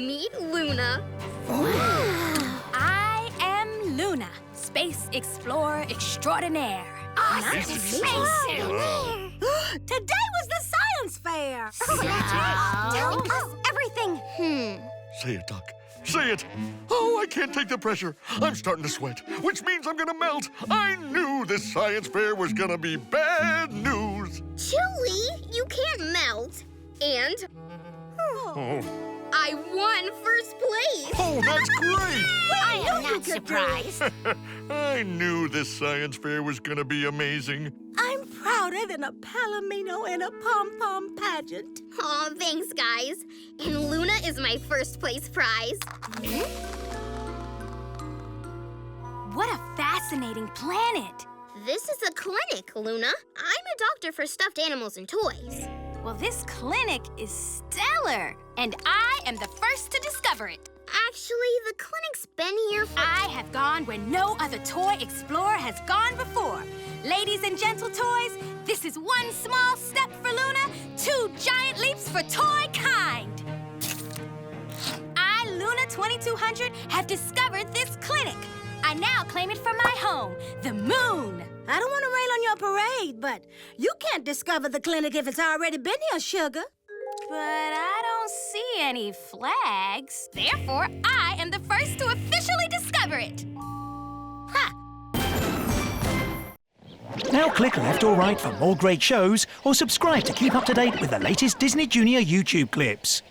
Meet Luna. I am Luna, space explorer extraordinaire. Nice to meet you. Today was the science fair. Tell us everything. Say it, Doc. Say it. Oh, I can't take the pressure. I'm starting to sweat, which means I'm gonna melt. I knew this science fair was gonna be bad news. Chili, you can't melt. And I won first place. Oh, that's great. I am not surprised. I knew this science fair was gonna be amazing. I'm prouder than a palomino in a pom-pom pageant. Aw, thanks, guys. And Luna is my first place prize. What a fascinating planet. This is a clinic, Luna. I'm a doctor for stuffed animals and toys. Well, this clinic is stellar, and I am the first to discover it. Actually, the clinic's been here for... I have gone where no other toy explorer has gone before. Ladies and gentle toys, this is one small step for Luna, 2 giant leaps for toy kind. I, Luna 2200, have discovered this clinic. I now claim it for my home, the moon. I don't want to rain on your parade, but you can't discover the clinic if it's already been here, sugar. But I don't see any flags. Therefore, I am the first to officially discover it. Ha! Now click left or right for more great shows, or subscribe to keep up to date with the latest Disney Junior YouTube clips.